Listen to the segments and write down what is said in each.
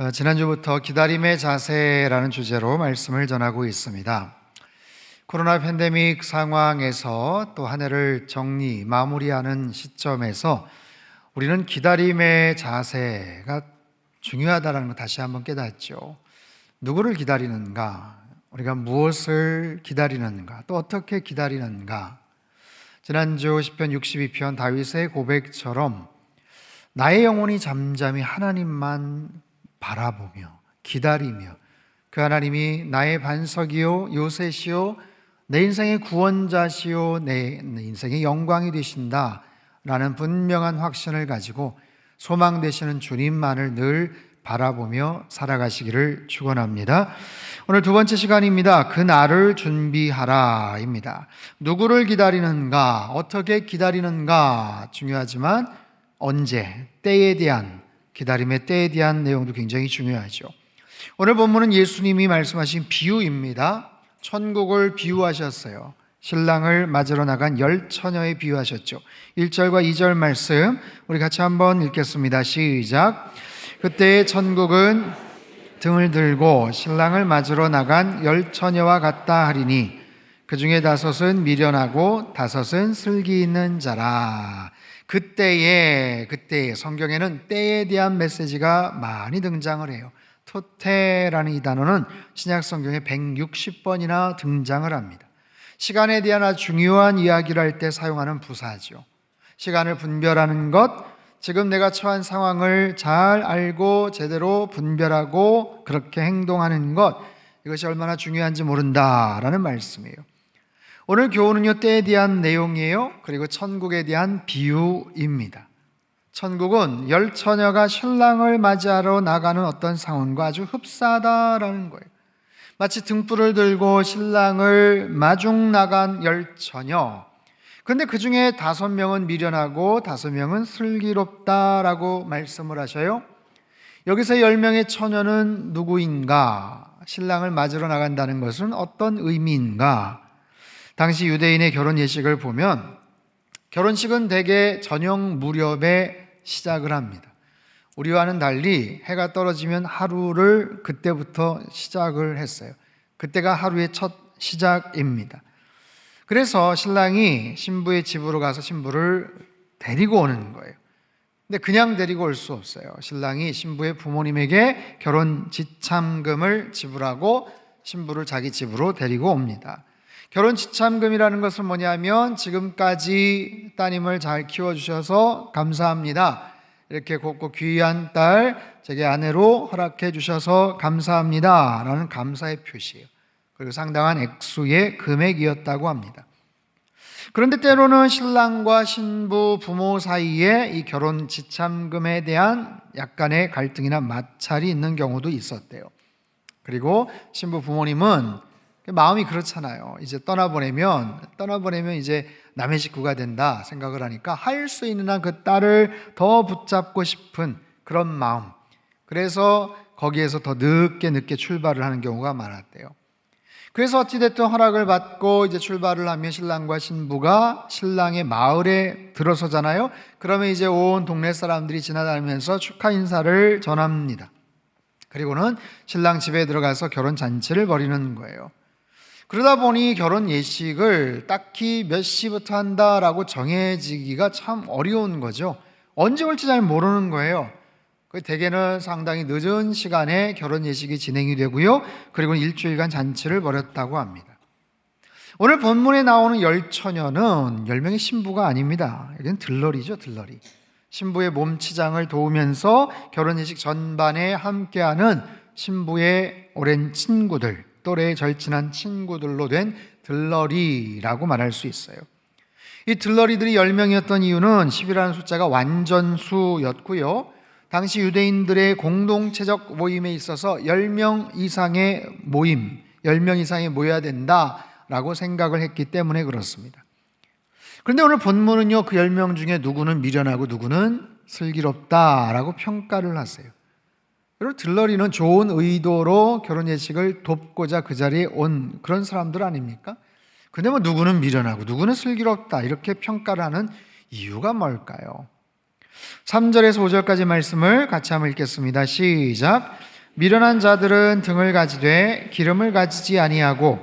지난주부터 기다림의 자세라는 주제로 말씀을 전하고 있습니다. 코로나 팬데믹 상황에서 또 한 해를 마무리하는 시점에서 우리는 기다림의 자세가 중요하다는 걸 다시 한번 깨닫죠. 누구를 기다리는가? 우리가 무엇을 기다리는가? 또 어떻게 기다리는가? 지난주 시편 62편 다윗의 고백처럼 나의 영혼이 잠잠히 하나님만 바라보며 기다리며 그 하나님이 나의 반석이요 요새시요 내 인생의 구원자시요 내 인생의 영광이 되신다 라는 분명한 확신을 가지고 소망 되시는 주님만을 늘 바라보며 살아가시기를 축원합니다. 오늘 두 번째 시간입니다. 그 날을 준비하라 입니다. 누구를 기다리는가, 어떻게 기다리는가 중요하지만 언제, 때에 대한 기다림의 때에 대한 내용도 굉장히 중요하죠. 오늘 본문은 예수님이 말씀하신 비유입니다. 천국을 비유하셨어요. 신랑을 맞으러 나간 10처녀에 비유하셨죠. 1절과 2절 말씀 우리 같이 한번 읽겠습니다. 시작. 그때의 천국은 등을 들고 신랑을 맞으러 나간 10처녀와 같다 하리니 그 중에 5은 미련하고 5은 슬기 있는 자라. 그때에 성경에는 때에 대한 메시지가 많이 등장을 해요. 토테라는 이 단어는 신약 성경에 160번이나 등장을 합니다. 시간에 대한 아주 중요한 이야기를 할 때 사용하는 부사죠. 시간을 분별하는 것, 지금 내가 처한 상황을 잘 알고 제대로 분별하고 그렇게 행동하는 것, 이것이 얼마나 중요한지 모른다라는 말씀이에요. 오늘 교훈은요, 때에 대한 내용이에요. 그리고 천국에 대한 비유입니다. 천국은 10처녀가 신랑을 맞이하러 나가는 어떤 상황과 아주 흡사하다라는 거예요. 마치 등불을 들고 신랑을 마중 나간 10처녀. 그런데 그 중에 5명은 미련하고 5명은 슬기롭다라고 말씀을 하셔요. 여기서 10명의 처녀는 누구인가? 신랑을 맞으러 나간다는 것은 어떤 의미인가? 당시 유대인의 결혼 예식을 보면 결혼식은 대개 저녁 무렵에 시작을 합니다. 우리와는 달리 해가 떨어지면 하루를 그때부터 시작을 했어요. 그때가 하루의 첫 시작입니다. 그래서 신랑이 신부의 집으로 가서 신부를 데리고 오는 거예요. 근데 그냥 데리고 올 수 없어요. 신랑이 신부의 부모님에게 결혼 지참금을 지불하고 신부를 자기 집으로 데리고 옵니다. 결혼 지참금이라는 것은 뭐냐면 지금까지 따님을 잘 키워주셔서 감사합니다. 이렇게 곱고 귀한 딸 제게 아내로 허락해 주셔서 감사합니다 라는 감사의 표시예요. 그리고 상당한 액수의 금액이었다고 합니다. 그런데 때로는 신랑과 신부 부모 사이에 이 결혼 지참금에 대한 약간의 갈등이나 마찰이 있는 경우도 있었대요. 그리고 신부 부모님은 마음이 그렇잖아요. 이제 떠나보내면 이제 남의 식구가 된다 생각을 하니까 할 수 있는 한 그 딸을 더 붙잡고 싶은 그런 마음. 그래서 거기에서 더 늦게 출발을 하는 경우가 많았대요. 그래서 어찌됐든 허락을 받고 이제 출발을 하면 신랑과 신부가 신랑의 마을에 들어서잖아요. 그러면 이제 온 동네 사람들이 지나다니면서 축하 인사를 전합니다. 그리고는 신랑 집에 들어가서 결혼 잔치를 벌이는 거예요. 그러다 보니 결혼 예식을 딱히 몇 시부터 한다라고 정해지기가 참 어려운 거죠. 언제 올지 잘 모르는 거예요. 대개는 상당히 늦은 시간에 결혼 예식이 진행이 되고요. 그리고 일주일간 잔치를 벌였다고 합니다. 오늘 본문에 나오는 10처녀는 10명의 신부가 아닙니다. 여기는 들러리죠, 들러리. 신부의 몸치장을 도우면서 결혼 예식 전반에 함께하는 신부의 오랜 친구들, 또래의 절친한 친구들로 된 들러리라고 말할 수 있어요. 이 들러리들이 10명이었던 이유는 10이라는 숫자가 완전수였고요. 당시 유대인들의 공동체적 모임에 있어서 10명 이상의 모임, 10명 이상이 모여야 된다라고 생각을 했기 때문에 그렇습니다. 그런데 오늘 본문은요, 그 10명 중에 누구는 미련하고 누구는 슬기롭다라고 평가를 하세요. 여러분, 들러리는 좋은 의도로 결혼 예식을 돕고자 그 자리에 온 그런 사람들 아닙니까? 근데 뭐 누구는 미련하고 누구는 슬기롭다 이렇게 평가를 하는 이유가 뭘까요? 3절에서 5절까지 말씀을 같이 한번 읽겠습니다. 시작. 미련한 자들은 등을 가지되 기름을 가지지 아니하고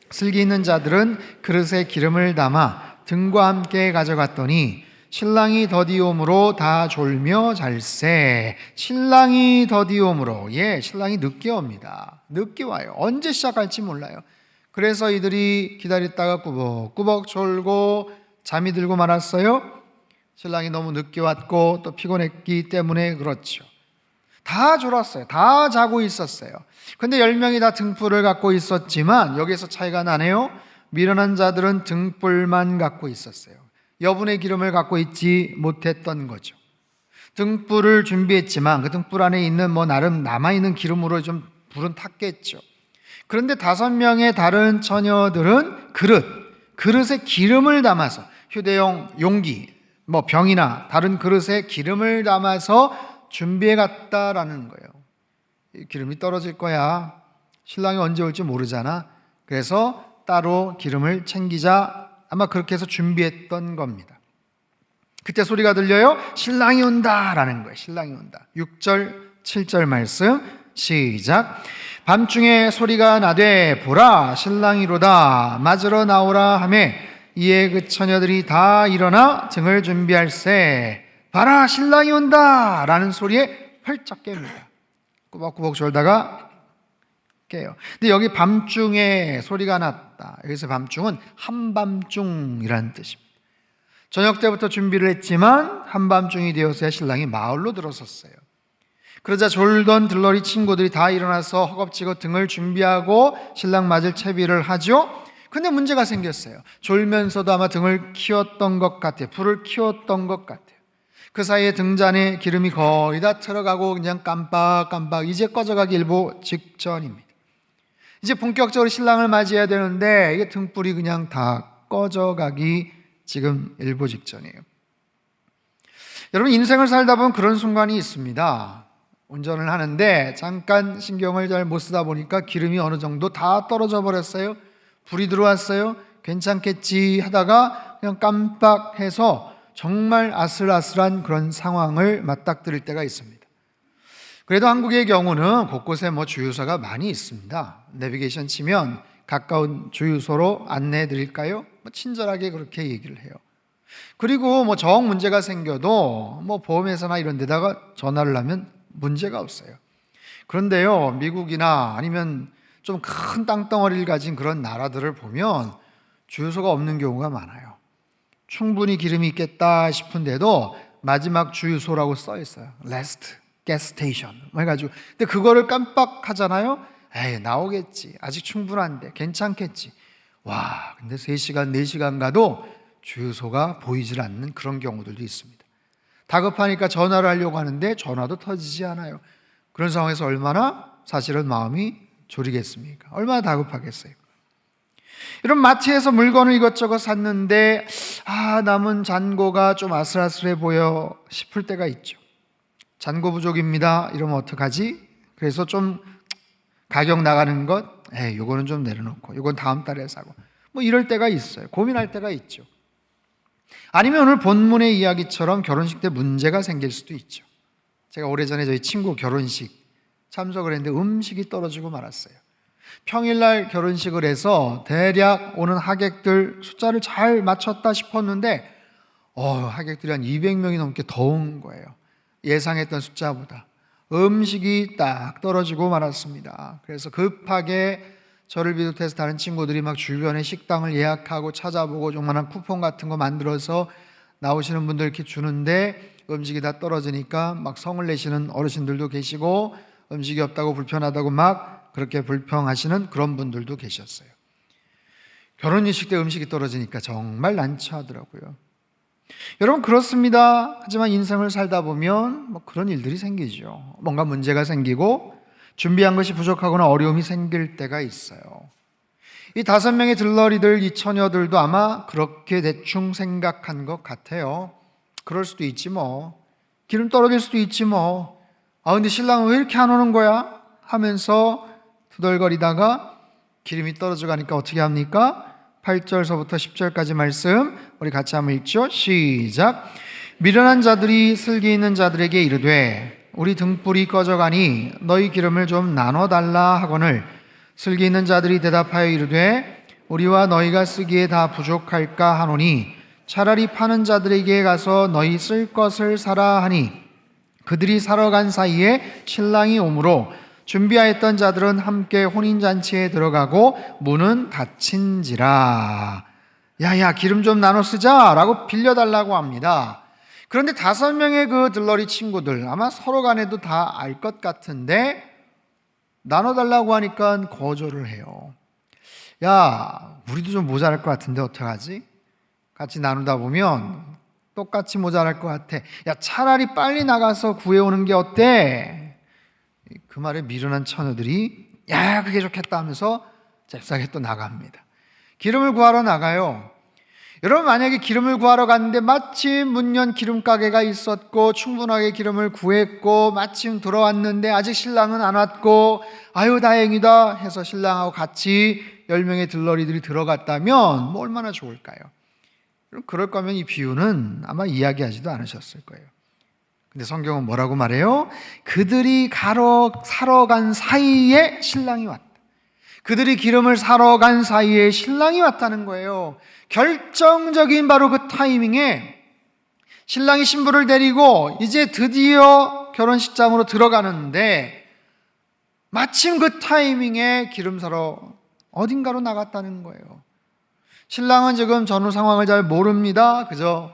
슬기 있는 자들은 그릇에 기름을 담아 등과 함께 가져갔더니 신랑이 더디옴으로 다 졸며 잘세. 신랑이 더디옴으로, 신랑이 늦게 옵니다. 늦게 와요. 언제 시작할지 몰라요. 그래서 이들이 기다렸다가 꾸벅꾸벅 졸고 잠이 들고 말았어요. 신랑이 너무 늦게 왔고 또 피곤했기 때문에 그렇죠. 다 졸았어요. 다 자고 있었어요. 근데 10명이 다 등불을 갖고 있었지만 여기서 차이가 나네요. 미련한 자들은 등불만 갖고 있었어요. 여분의 기름을 갖고 있지 못했던 거죠. 등불을 준비했지만 그 등불 안에 있는 나름 남아있는 기름으로 좀 불은 탔겠죠. 그런데 5명의 다른 처녀들은 그릇에 기름을 담아서 휴대용 용기, 병이나 다른 그릇에 기름을 담아서 준비해 갔다라는 거예요. 기름이 떨어질 거야. 신랑이 언제 올지 모르잖아. 그래서 따로 기름을 챙기자. 아마 그렇게 해서 준비했던 겁니다. 그때 소리가 들려요. 신랑이 온다라는 거예요. 신랑이 온다. 6절, 7절 말씀 시작. 밤중에 소리가 나되 보라 신랑이로다 맞으러 나오라 하매 이에 그 처녀들이 다 일어나 등을 준비할세. 봐라 신랑이 온다 라는 소리에 펄쩍 깹니다. 꾸벅꾸벅 졸다가 깨요. 근데 여기 밤중에 소리가 났다. 여기서 밤중은 한밤중이라는 뜻입니다. 저녁 때부터 준비를 했지만 한밤중이 되어서야 신랑이 마을로 들어섰어요. 그러자 졸던 들러리 친구들이 다 일어나서 허겁지겁 등을 준비하고 신랑 맞을 채비를 하죠. 근데 문제가 생겼어요. 졸면서도 아마 등을 키웠던 것 같아요. 불을 키웠던 것 같아요. 그 사이에 등잔에 기름이 거의 다 들어가고 그냥 깜빡깜빡 이제 꺼져가기 일보 직전입니다. 이제 본격적으로 신랑을 맞이해야 되는데 이게 등불이 그냥 다 꺼져가기 지금 일보 직전이에요. 여러분 인생을 살다 보면 그런 순간이 있습니다. 운전을 하는데 잠깐 신경을 잘 못 쓰다 보니까 기름이 어느 정도 다 떨어져 버렸어요. 불이 들어왔어요. 괜찮겠지 하다가 그냥 깜빡해서 정말 아슬아슬한 그런 상황을 맞닥뜨릴 때가 있습니다. 그래도 한국의 경우는 곳곳에 주유소가 많이 있습니다. 내비게이션 치면 가까운 주유소로 안내해 드릴까요? 친절하게 그렇게 얘기를 해요. 그리고 정 문제가 생겨도 보험회사나 이런 데다가 전화를 하면 문제가 없어요. 그런데요, 미국이나 아니면 좀 큰 땅덩어리를 가진 그런 나라들을 보면 주유소가 없는 경우가 많아요. 충분히 기름이 있겠다 싶은데도 마지막 주유소라고 써 있어요. Last gas station 해가지고. 근데 그거를 깜빡하잖아요. 에이 나오겠지. 아직 충분한데 괜찮겠지. 와, 근데 3시간 4시간 가도 주유소가 보이질 않는 그런 경우들도 있습니다. 다급하니까 전화를 하려고 하는데 전화도 터지지 않아요. 그런 상황에서 얼마나 사실은 마음이 졸이겠습니까? 얼마나 다급하겠어요. 이런 마트에서 물건을 이것저것 샀는데 남은 잔고가 좀 아슬아슬해 보여 싶을 때가 있죠. 잔고 부족입니다. 이러면 어떡하지? 그래서 좀 가격 나가는 것 요거는 좀 내려놓고 요건 다음 달에 사고 이럴 때가 있어요. 고민할 때가 있죠. 아니면 오늘 본문의 이야기처럼 결혼식 때 문제가 생길 수도 있죠. 제가 오래전에 저희 친구 결혼식 참석을 했는데 음식이 떨어지고 말았어요. 평일날 결혼식을 해서 대략 오는 하객들 숫자를 잘 맞췄다 싶었는데 하객들이 한 200명이 넘게 더 온 거예요. 예상했던 숫자보다. 음식이 딱 떨어지고 말았습니다. 그래서 급하게 저를 비롯해서 다른 친구들이 주변에 식당을 예약하고 찾아보고 조그만한 쿠폰 같은 거 만들어서 나오시는 분들 이렇게 주는데 음식이 다 떨어지니까 성을 내시는 어르신들도 계시고 음식이 없다고 불편하다고 그렇게 불평하시는 그런 분들도 계셨어요. 결혼식 때 음식이 떨어지니까 정말 난처하더라고요. 여러분 그렇습니다. 하지만 인생을 살다 보면 그런 일들이 생기죠. 뭔가 문제가 생기고 준비한 것이 부족하거나 어려움이 생길 때가 있어요. 이 5명의 들러리들, 이 처녀들도 아마 그렇게 대충 생각한 것 같아요. 그럴 수도 있지 기름 떨어질 수도 있지 근데 신랑은 왜 이렇게 안 오는 거야? 하면서 투덜거리다가 기름이 떨어져 가니까 어떻게 합니까? 8절서부터 10절까지 말씀 우리 같이 한번 읽죠. 시작. 미련한 자들이 슬기 있는 자들에게 이르되 우리 등불이 꺼져가니 너희 기름을 좀 나눠달라 하거늘 슬기 있는 자들이 대답하여 이르되 우리와 너희가 쓰기에 다 부족할까 하노니 차라리 파는 자들에게 가서 너희 쓸 것을 사라 하니 그들이 사러 간 사이에 신랑이 오므로 준비하였던 자들은 함께 혼인잔치에 들어가고 문은 닫힌지라. 야야, 기름 좀 나눠 쓰자 라고 빌려달라고 합니다. 그런데 5명의 그 들러리 친구들, 아마 서로 간에도 다 알 것 같은데 나눠달라고 하니까 거절을 해요. 야, 우리도 좀 모자랄 것 같은데 어떡하지? 같이 나누다 보면 똑같이 모자랄 것 같아. 야, 차라리 빨리 나가서 구해오는 게 어때? 그 말에 미련한 처녀들이 야, 그게 좋겠다 하면서 잽싸게 또 나갑니다. 기름을 구하러 나가요. 여러분, 만약에 기름을 구하러 갔는데 마침 문연 기름가게가 있었고 충분하게 기름을 구했고 마침 돌아왔는데 아직 신랑은 안 왔고 아유 다행이다 해서 신랑하고 같이 10명의 들러리들이 들어갔다면 뭐 얼마나 좋을까요? 그럴 거면 이 비유는 아마 이야기하지도 않으셨을 거예요. 근데 성경은 뭐라고 말해요? 그들이 사러 간 사이에 신랑이 왔다. 그들이 기름을 사러 간 사이에 신랑이 왔다는 거예요. 결정적인 바로 그 타이밍에 신랑이 신부를 데리고 이제 드디어 결혼식장으로 들어가는데 마침 그 타이밍에 기름 사러 어딘가로 나갔다는 거예요. 신랑은 지금 전후 상황을 잘 모릅니다. 그저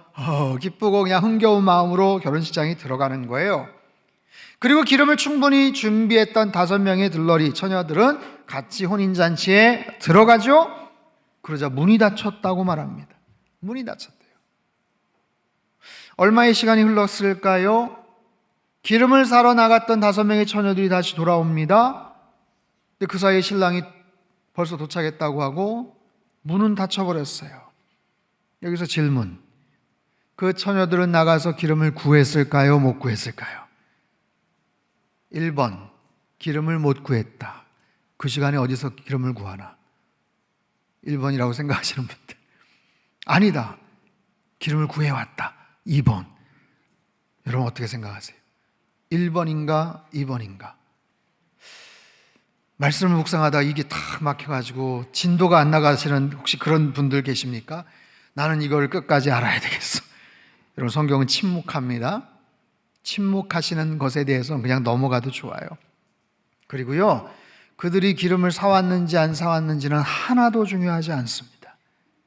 기쁘고 그냥 흥겨운 마음으로 결혼식장에 들어가는 거예요. 그리고 기름을 충분히 준비했던 5명의 들러리 처녀들은 같이 혼인잔치에 들어가죠. 그러자 문이 닫혔다고 말합니다. 문이 닫혔대요. 얼마의 시간이 흘렀을까요? 기름을 사러 나갔던 5명의 처녀들이 다시 돌아옵니다. 근데 그 사이에 신랑이 벌써 도착했다고 하고 문은 닫혀버렸어요. 여기서 질문. 그 처녀들은 나가서 기름을 구했을까요? 못 구했을까요? 1번, 기름을 못 구했다. 그 시간에 어디서 기름을 구하나? 1번이라고 생각하시는 분들. 아니다, 기름을 구해왔다. 2번. 여러분 어떻게 생각하세요? 1번인가 2번인가? 말씀을 묵상하다 이게 탁 막혀가지고 진도가 안 나가시는 혹시 그런 분들 계십니까? 나는 이걸 끝까지 알아야 되겠어. 여러분, 성경은 침묵합니다. 침묵하시는 것에 대해서는 그냥 넘어가도 좋아요. 그리고요, 그들이 기름을 사왔는지 안 사왔는지는 하나도 중요하지 않습니다.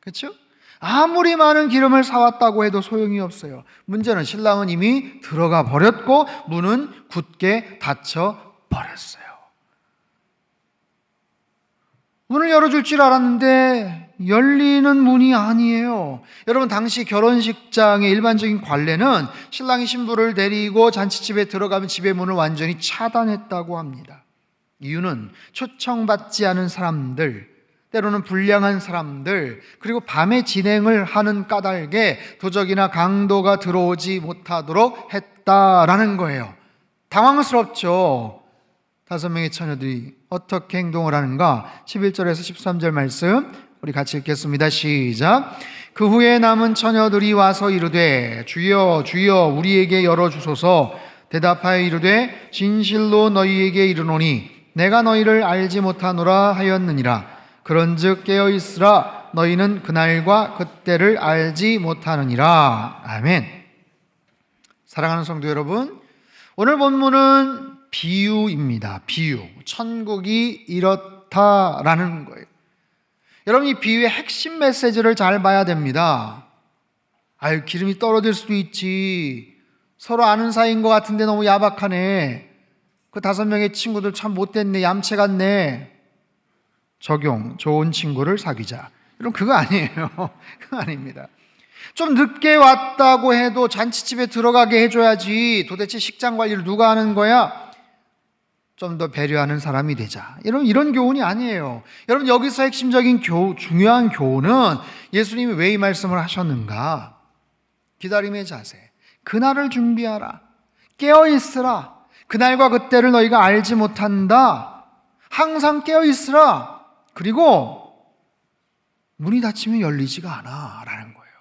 그렇죠? 아무리 많은 기름을 사왔다고 해도 소용이 없어요. 문제는 신랑은 이미 들어가 버렸고 문은 굳게 닫혀 버렸어요. 문을 열어줄 줄 알았는데 열리는 문이 아니에요. 여러분, 당시 결혼식장의 일반적인 관례는 신랑이 신부를 데리고 잔치집에 들어가면 집의 문을 완전히 차단했다고 합니다. 이유는 초청받지 않은 사람들, 때로는 불량한 사람들, 그리고 밤에 진행을 하는 까닭에 도적이나 강도가 들어오지 못하도록 했다라는 거예요. 당황스럽죠. 5명의 처녀들이 어떻게 행동을 하는가? 11절에서 13절 말씀 우리 같이 읽겠습니다. 시작. 그 후에 남은 처녀들이 와서 이르되 주여 주여 우리에게 열어주소서. 대답하여 이르되 진실로 너희에게 이르노니 내가 너희를 알지 못하노라 하였느니라. 그런즉 깨어있으라. 너희는 그날과 그때를 알지 못하느니라. 아멘. 사랑하는 성도 여러분, 오늘 본문은 비유입니다. 비유. 천국이 이렇다라는 거예요. 여러분, 이 비유의 핵심 메시지를 잘 봐야 됩니다. 아유, 기름이 떨어질 수도 있지. 서로 아는 사이인 것 같은데 너무 야박하네. 그 5명의 친구들 참 못됐네. 얌체 같네. 적용. 좋은 친구를 사귀자. 여러분, 그거 아니에요. 그거 아닙니다. 좀 늦게 왔다고 해도 잔치집에 들어가게 해줘야지. 도대체 식장 관리를 누가 하는 거야? 좀 더 배려하는 사람이 되자. 이런 교훈이 아니에요. 여러분, 여기서 핵심적인 중요한 교훈은 예수님이 왜 이 말씀을 하셨는가? 기다림의 자세. 그날을 준비하라. 깨어있으라. 그날과 그때를 너희가 알지 못한다. 항상 깨어있으라. 그리고 문이 닫히면 열리지가 않아 라는 거예요.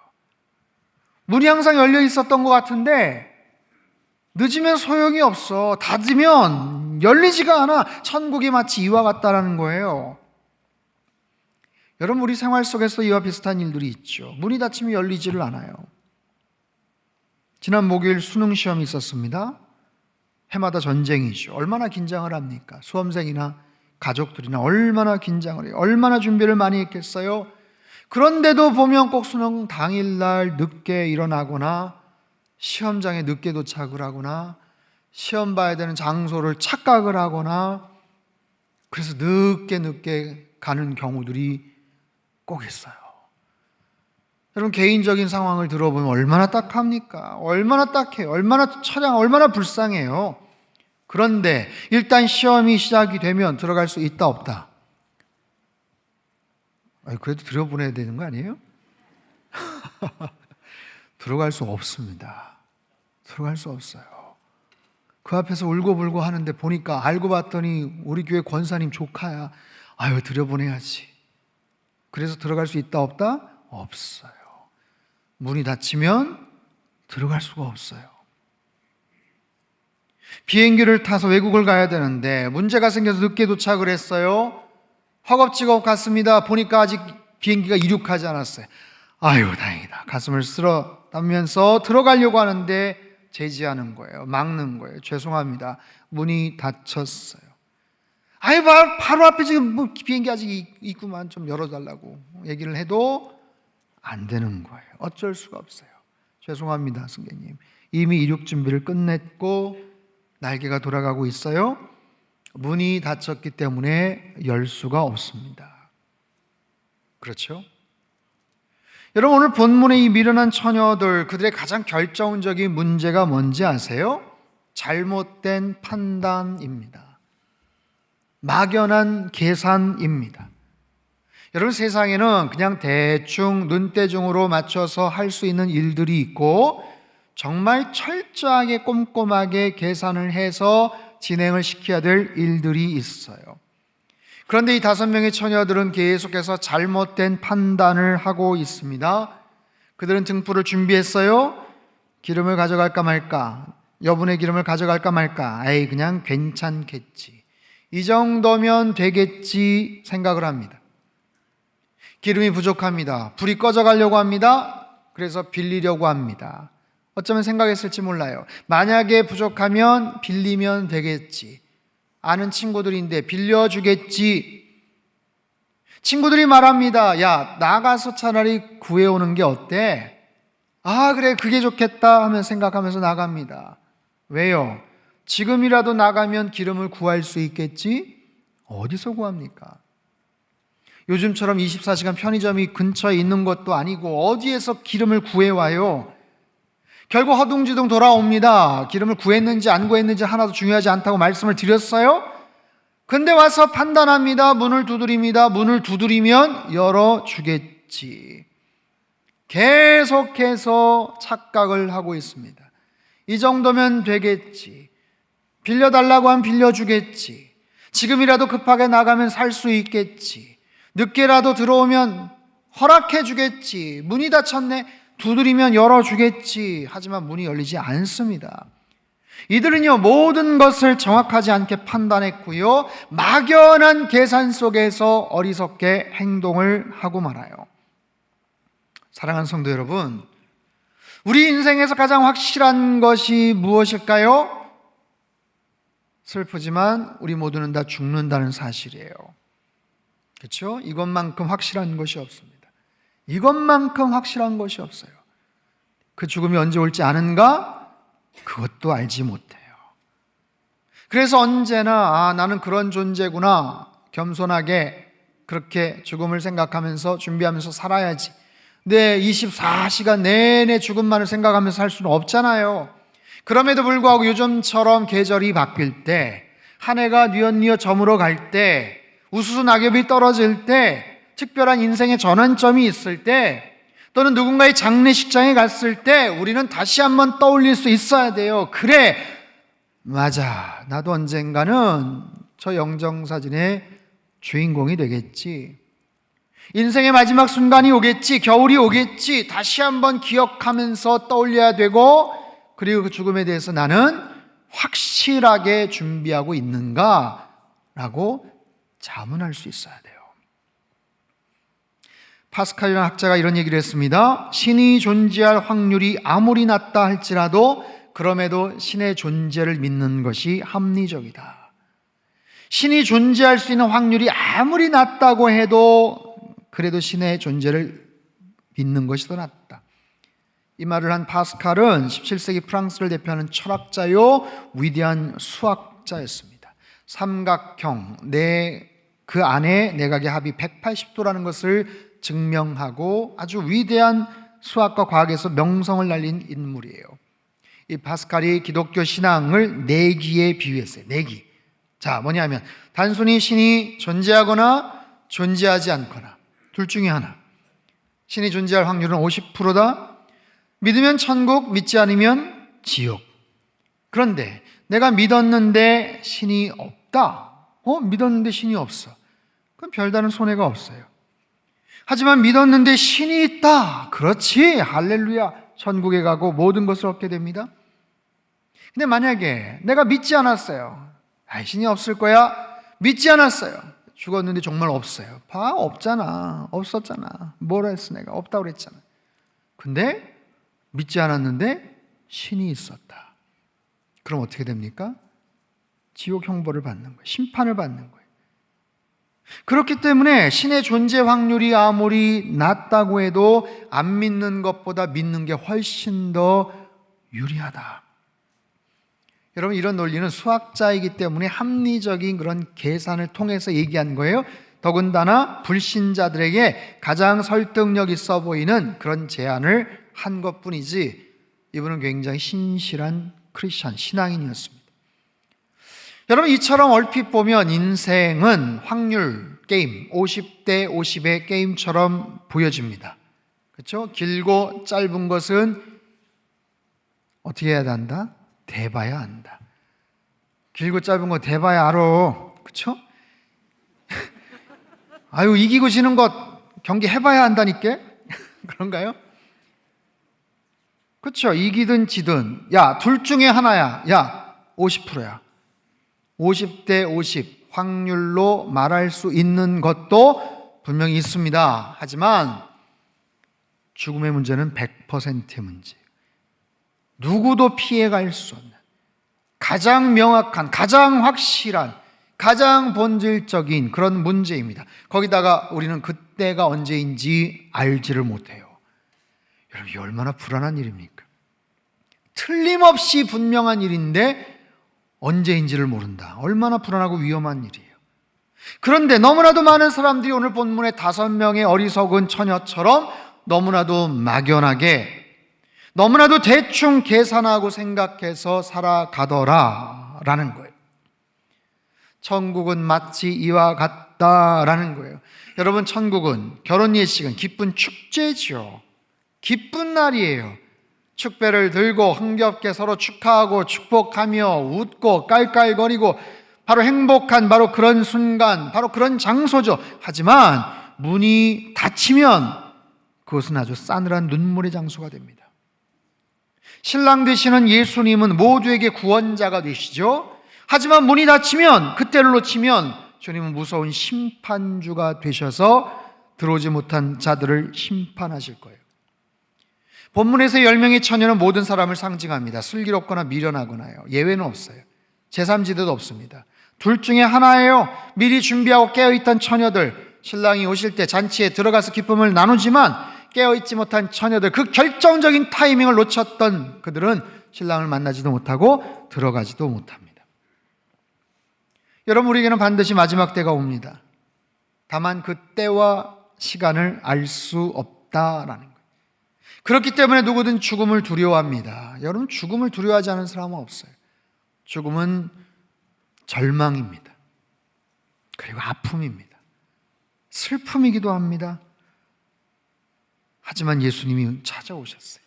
문이 항상 열려 있었던 것 같은데 늦으면 소용이 없어. 닫으면 열리지가 않아. 천국이 마치 이와 같다라는 거예요. 여러분, 우리 생활 속에서 이와 비슷한 일들이 있죠. 문이 닫히면 열리지를 않아요. 지난 목요일 수능 시험이 있었습니다. 해마다 전쟁이죠. 얼마나 긴장을 합니까? 수험생이나 가족들이나 얼마나 긴장을 해요. 얼마나 준비를 많이 했겠어요. 그런데도 보면 꼭 수능 당일날 늦게 일어나거나 시험장에 늦게 도착을 하거나 시험 봐야 되는 장소를 착각을 하거나 그래서 늦게 가는 경우들이 꼭 있어요. 여러분, 개인적인 상황을 들어보면 얼마나 딱합니까? 얼마나 딱해요. 얼마나 불쌍해요. 그런데 일단 시험이 시작이 되면 들어갈 수 있다 없다? 그래도 들여보내야 되는 거 아니에요? 들어갈 수 없습니다. 들어갈 수 없어요. 그 앞에서 울고불고 하는데 보니까 알고 봤더니 우리 교회 권사님 조카야. 들여보내야지. 그래서 들어갈 수 있다 없다? 없어요. 문이 닫히면 들어갈 수가 없어요. 비행기를 타서 외국을 가야 되는데 문제가 생겨서 늦게 도착을 했어요. 허겁지겁 갔습니다. 보니까 아직 비행기가 이륙하지 않았어요. 다행이다. 가슴을 쓸어 담면서 들어가려고 하는데 제지하는 거예요. 막는 거예요. 죄송합니다. 문이 닫혔어요. 바로 앞에 지금 비행기 아직 있구만, 좀 열어달라고 얘기를 해도 안 되는 거예요. 어쩔 수가 없어요. 죄송합니다, 선생님. 이미 이륙 준비를 끝냈고 날개가 돌아가고 있어요. 문이 닫혔기 때문에 열 수가 없습니다. 그렇죠? 여러분, 오늘 본문의 이 미련한 처녀들, 그들의 가장 결정적인 문제가 뭔지 아세요? 잘못된 판단입니다. 막연한 계산입니다. 여러분, 세상에는 그냥 대충 눈대중으로 맞춰서 할 수 있는 일들이 있고 정말 철저하게 꼼꼼하게 계산을 해서 진행을 시켜야 될 일들이 있어요. 그런데 이 5명의 처녀들은 계속해서 잘못된 판단을 하고 있습니다. 그들은 등불을 준비했어요. 기름을 가져갈까 말까, 여분의 기름을 가져갈까 말까, 그냥 괜찮겠지, 이 정도면 되겠지 생각을 합니다. 기름이 부족합니다. 불이 꺼져가려고 합니다. 그래서 빌리려고 합니다. 어쩌면 생각했을지 몰라요. 만약에 부족하면 빌리면 되겠지, 아는 친구들인데 빌려주겠지. 친구들이 말합니다. 야, 나가서 차라리 구해오는 게 어때? 그래, 그게 좋겠다 하면 생각하면서 나갑니다. 왜요? 지금이라도 나가면 기름을 구할 수 있겠지? 어디서 구합니까? 요즘처럼 24시간 편의점이 근처에 있는 것도 아니고 어디에서 기름을 구해와요? 결국 허둥지둥 돌아옵니다. 기름을 구했는지 안 구했는지 하나도 중요하지 않다고 말씀을 드렸어요. 근데 와서 판단합니다. 문을 두드립니다. 문을 두드리면 열어주겠지. 계속해서 착각을 하고 있습니다. 이 정도면 되겠지, 빌려달라고 하면 빌려주겠지, 지금이라도 급하게 나가면 살 수 있겠지, 늦게라도 들어오면 허락해 주겠지, 문이 닫혔네, 두드리면 열어주겠지. 하지만 문이 열리지 않습니다. 이들은요, 모든 것을 정확하지 않게 판단했고요, 막연한 계산 속에서 어리석게 행동을 하고 말아요. 사랑하는 성도 여러분, 우리 인생에서 가장 확실한 것이 무엇일까요? 슬프지만 우리 모두는 다 죽는다는 사실이에요. 그렇죠? 이것만큼 확실한 것이 없습니다. 이것만큼 확실한 것이 없어요. 그 죽음이 언제 올지 아는가? 그것도 알지 못해요. 그래서 언제나 나는 그런 존재구나, 겸손하게 그렇게 죽음을 생각하면서 준비하면서 살아야지. 네, 24시간 내내 죽음만을 생각하면서 살 수는 없잖아요. 그럼에도 불구하고 요즘처럼 계절이 바뀔 때, 한 해가 뉘엿뉘엿 저물어 갈 때, 우수수 낙엽이 떨어질 때, 특별한 인생의 전환점이 있을 때, 또는 누군가의 장례식장에 갔을 때 우리는 다시 한번 떠올릴 수 있어야 돼요. 그래, 맞아, 나도 언젠가는 저 영정사진의 주인공이 되겠지. 인생의 마지막 순간이 오겠지, 겨울이 오겠지. 다시 한번 기억하면서 떠올려야 되고, 그리고 그 죽음에 대해서 나는 확실하게 준비하고 있는가? 라고 자문할 수 있어야 돼요. 파스칼이라는 학자가 이런 얘기를 했습니다. 신이 존재할 확률이 아무리 낮다 할지라도 그럼에도 신의 존재를 믿는 것이 합리적이다. 신이 존재할 수 있는 확률이 아무리 낮다고 해도 그래도 신의 존재를 믿는 것이 더 낫다. 이 말을 한 파스칼은 17세기 프랑스를 대표하는 철학자요 위대한 수학자였습니다. 삼각형 그 안에 내각의 합이 180도라는 것을 증명하고 아주 위대한 수학과 과학에서 명성을 날린 인물이에요. 이 파스칼이 기독교 신앙을 내기에 비유했어요. 내기. 자, 뭐냐면 단순히 신이 존재하거나 존재하지 않거나 둘 중에 하나. 신이 존재할 확률은 50%다. 믿으면 천국, 믿지 않으면 지옥. 그런데 내가 믿었는데 신이 없다. 믿었는데 신이 없어. 그럼 별다른 손해가 없어요. 하지만 믿었는데 신이 있다. 그렇지. 할렐루야. 천국에 가고 모든 것을 얻게 됩니다. 근데 만약에 내가 믿지 않았어요. 신이 없을 거야. 믿지 않았어요. 죽었는데 정말 없어요. 없잖아. 없었잖아. 뭐라 했어 내가. 없다고 그랬잖아. 근데 믿지 않았는데 신이 있었다. 그럼 어떻게 됩니까? 지옥 형벌을 받는 거예요. 심판을 받는 거예요. 그렇기 때문에 신의 존재 확률이 아무리 낮다고 해도 안 믿는 것보다 믿는 게 훨씬 더 유리하다. 여러분, 이런 논리는 수학자이기 때문에 합리적인 그런 계산을 통해서 얘기한 거예요. 더군다나 불신자들에게 가장 설득력 있어 보이는 그런 제안을 한 것뿐이지 이분은 굉장히 신실한 크리스찬 신앙인이었습니다. 여러분, 이처럼 얼핏 보면 인생은 확률 게임 50대 50의 게임처럼 보여집니다. 그렇죠? 길고 짧은 것은 어떻게 해야 한다? 대봐야 한다. 길고 짧은 거 대봐야 알아. 그렇죠? 아유, 이기고 지는 것 경기 해봐야 한다니까. 그런가요? 그렇죠? 이기든 지든 야, 둘 중에 하나야. 야, 50%야. 50대 50 확률로 말할 수 있는 것도 분명히 있습니다. 하지만 죽음의 문제는 100%의 문제. 누구도 피해갈 수 없는 가장 명확한, 가장 확실한, 가장 본질적인 그런 문제입니다. 거기다가 우리는 그때가 언제인지 알지를 못해요. 여러분, 이게 얼마나 불안한 일입니까? 틀림없이 분명한 일인데 언제인지를 모른다. 얼마나 불안하고 위험한 일이에요. 그런데 너무나도 많은 사람들이 오늘 본문의 5명의 어리석은 처녀처럼 너무나도 막연하게, 너무나도 대충 계산하고 생각해서 살아가더라라는 거예요. 천국은 마치 이와 같다라는 거예요. 여러분, 천국은 결혼 예식은 기쁜 축제죠. 기쁜 날이에요. 축배를 들고 흥겹게 서로 축하하고 축복하며 웃고 깔깔거리고 바로 행복한 바로 그런 순간, 바로 그런 장소죠. 하지만 문이 닫히면 그것은 아주 싸늘한 눈물의 장소가 됩니다. 신랑 되시는 예수님은 모두에게 구원자가 되시죠. 하지만 문이 닫히면, 그때를 놓치면 주님은 무서운 심판주가 되셔서 들어오지 못한 자들을 심판하실 거예요. 본문에서 10명의 처녀는 모든 사람을 상징합니다. 슬기롭거나 미련하거나요. 예외는 없어요. 제3지대도 없습니다. 둘 중에 하나예요. 미리 준비하고 깨어있던 처녀들, 신랑이 오실 때 잔치에 들어가서 기쁨을 나누지만 깨어있지 못한 처녀들, 그 결정적인 타이밍을 놓쳤던 그들은 신랑을 만나지도 못하고 들어가지도 못합니다. 여러분, 우리에게는 반드시 마지막 때가 옵니다. 다만 그 때와 시간을 알 수 없다라는 거예요. 그렇기 때문에 누구든 죽음을 두려워합니다. 여러분, 죽음을 두려워하지 않은 사람은 없어요. 죽음은 절망입니다. 그리고 아픔입니다. 슬픔이기도 합니다. 하지만 예수님이 찾아오셨어요.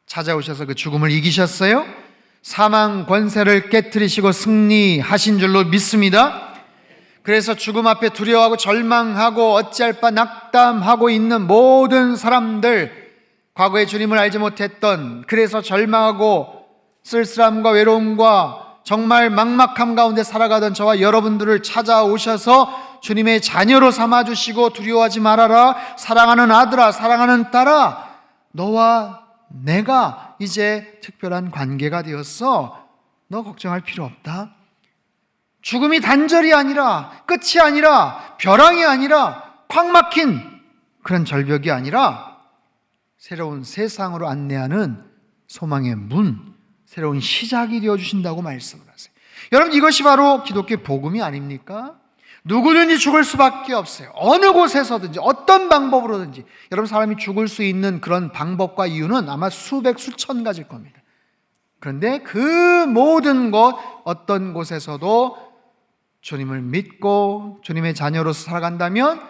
찾아오셔서 그 죽음을 이기셨어요. 사망 권세를 깨트리시고 승리하신 줄로 믿습니다. 그래서 죽음 앞에 두려워하고 절망하고 어찌할 바 낙담하고 있는 모든 사람들, 과거에 주님을 알지 못했던, 그래서 절망하고 쓸쓸함과 외로움과 정말 막막함 가운데 살아가던 저와 여러분들을 찾아오셔서 주님의 자녀로 삼아주시고 두려워하지 말아라, 사랑하는 아들아, 사랑하는 딸아, 너와 내가 이제 특별한 관계가 되었어. 너 걱정할 필요 없다. 죽음이 단절이 아니라, 끝이 아니라, 벼랑이 아니라, 콱 막힌 그런 절벽이 아니라 새로운 세상으로 안내하는 소망의 문, 새로운 시작이 되어주신다고 말씀을 하세요. 여러분, 이것이 바로 기독교의 복음이 아닙니까? 누구든지 죽을 수밖에 없어요. 어느 곳에서든지 어떤 방법으로든지. 여러분, 사람이 죽을 수 있는 그런 방법과 이유는 아마 수백 수천 가지일 겁니다. 그런데 그 모든 곳, 어떤 곳에서도 주님을 믿고 주님의 자녀로서 살아간다면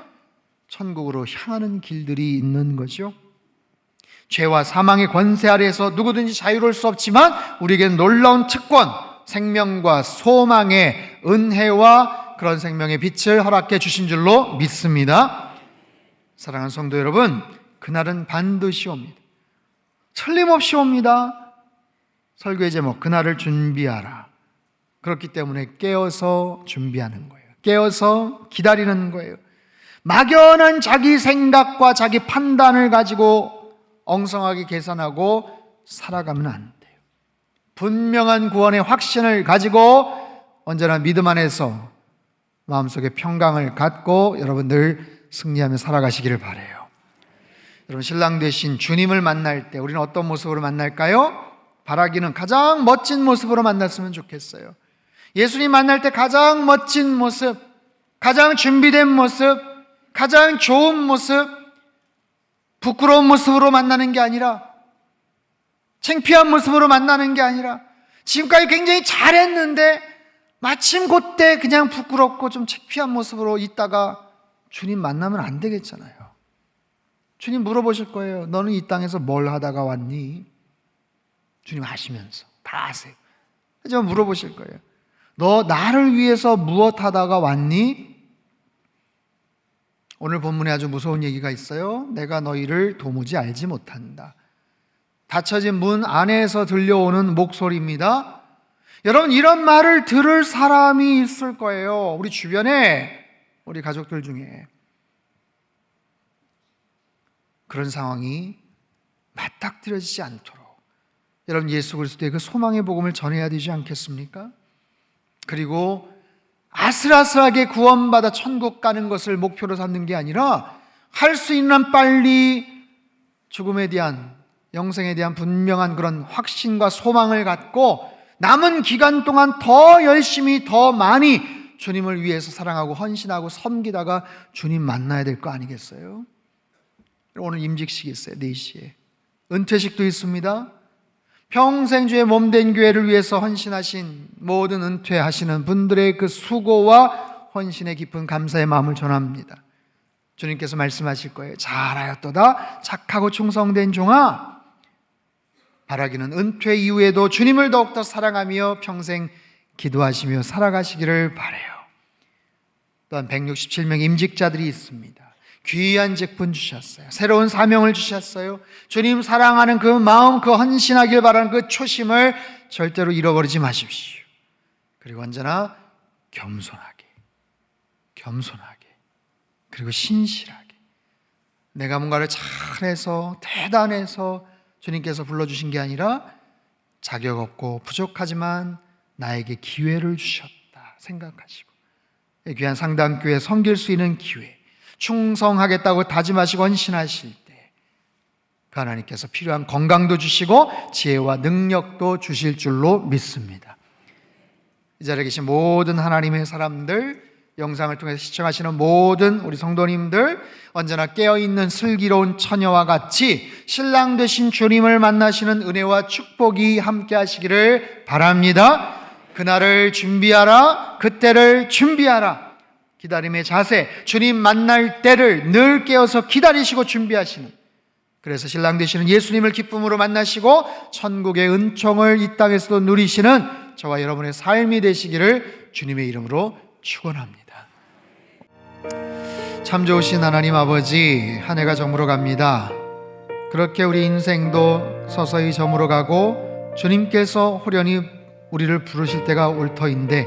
천국으로 향하는 길들이 있는 거죠. 죄와 사망의 권세 아래에서 누구든지 자유로울 수 없지만 우리에게는 놀라운 특권, 생명과 소망의 은혜와 그런 생명의 빛을 허락해 주신 줄로 믿습니다. 사랑하는 성도 여러분, 그날은 반드시 옵니다. 틀림없이 옵니다. 설교의 제목, 그날을 준비하라. 그렇기 때문에 깨어서 준비하는 거예요. 깨어서 기다리는 거예요. 막연한 자기 생각과 자기 판단을 가지고 엉성하게 계산하고 살아가면 안 돼요. 분명한 구원의 확신을 가지고 언제나 믿음 안에서 마음속에 평강을 갖고 여러분들 승리하며 살아가시기를 바라요. 여러분, 신랑 되신 주님을 만날 때 우리는 어떤 모습으로 만날까요? 바라기는 가장 멋진 모습으로 만났으면 좋겠어요. 예수님 만날 때 가장 멋진 모습, 가장 준비된 모습, 가장 좋은 모습, 부끄러운 모습으로 만나는 게 아니라, 창피한 모습으로 만나는 게 아니라, 지금까지 굉장히 잘했는데 마침 그때 그냥 부끄럽고 좀 창피한 모습으로 있다가 주님 만나면 안 되겠잖아요. 주님 물어보실 거예요. 너는 이 땅에서 뭘 하다가 왔니? 주님 아시면서 다 아세요. 하지만 물어보실 거예요. 너 나를 위해서 무엇 하다가 왔니? 오늘 본문에 아주 무서운 얘기가 있어요. 내가 너희를 도무지 알지 못한다. 닫혀진 문 안에서 들려오는 목소리입니다. 여러분, 이런 말을 들을 사람이 있을 거예요. 우리 주변에, 우리 가족들 중에. 그런 상황이 맞닥뜨려지지 않도록 여러분, 예수 그리스도의 그 소망의 복음을 전해야 되지 않겠습니까? 그리고 아슬아슬하게 구원받아 천국 가는 것을 목표로 삼는 게 아니라 할 수 있는 한 빨리 죽음에 대한, 영생에 대한 분명한 그런 확신과 소망을 갖고 남은 기간 동안 더 열심히, 더 많이 주님을 위해서 사랑하고 헌신하고 섬기다가 주님 만나야 될 거 아니겠어요? 오늘 임직식이 있어요. 4시에 은퇴식도 있습니다. 평생 주의 몸된 교회를 위해서 헌신하신 모든 은퇴하시는 분들의 그 수고와 헌신의 깊은 감사의 마음을 전합니다. 주님께서 말씀하실 거예요. 잘하였도다 착하고 충성된 종아. 바라기는 은퇴 이후에도 주님을 더욱더 사랑하며 평생 기도하시며 살아가시기를 바라요. 또한 167명 임직자들이 있습니다. 귀한 직분 주셨어요. 새로운 사명을 주셨어요. 주님 사랑하는 그 마음, 그 헌신하길 바라는 그 초심을 절대로 잃어버리지 마십시오. 그리고 언제나 겸손하게, 그리고 신실하게, 내가 뭔가를 잘해서 대단해서 주님께서 불러주신 게 아니라 자격 없고 부족하지만 나에게 기회를 주셨다 생각하시고, 귀한 상담교회 섬길 수 있는 기회, 충성하겠다고 다짐하시고 헌신하실 때 그 하나님께서 필요한 건강도 주시고 지혜와 능력도 주실 줄로 믿습니다. 이 자리에 계신 모든 하나님의 사람들, 영상을 통해서 시청하시는 모든 우리 성도님들, 언제나 깨어있는 슬기로운 처녀와 같이 신랑 되신 주님을 만나시는 은혜와 축복이 함께 하시기를 바랍니다. 그날을 준비하라, 그때를 준비하라. 기다림의 자세, 주님 만날 때를 늘 깨어서 기다리시고 준비하시는, 그래서 신랑 되시는 예수님을 기쁨으로 만나시고 천국의 은총을 이 땅에서도 누리시는 저와 여러분의 삶이 되시기를 주님의 이름으로 축원합니다. 참 좋으신 하나님 아버지, 한 해가 저물어 갑니다. 그렇게 우리 인생도 서서히 저물어 가고 주님께서 호련히 우리를 부르실 때가 올 터인데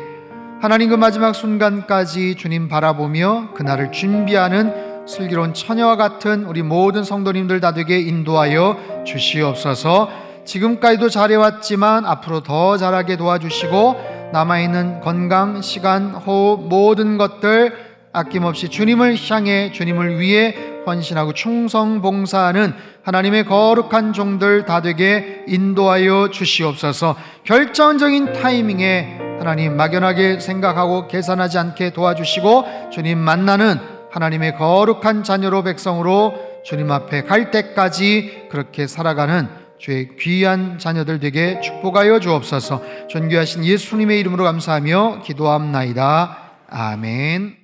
하나님 그 마지막 순간까지 주님 바라보며 그날을 준비하는 슬기로운 처녀와 같은 우리 모든 성도님들 다 되게 인도하여 주시옵소서. 지금까지도 잘해왔지만 앞으로 더 잘하게 도와주시고 남아있는 건강, 시간, 호흡 모든 것들 아낌없이 주님을 향해 주님을 위해 헌신하고 충성 봉사하는 하나님의 거룩한 종들 다 되게 인도하여 주시옵소서. 결정적인 타이밍에 하나님 막연하게 생각하고 계산하지 않게 도와주시고 주님 만나는 하나님의 거룩한 자녀로 백성으로 주님 앞에 갈 때까지 그렇게 살아가는 주의 귀한 자녀들 되게 축복하여 주옵소서. 존귀하신 예수님의 이름으로 감사하며 기도합나이다. 아멘.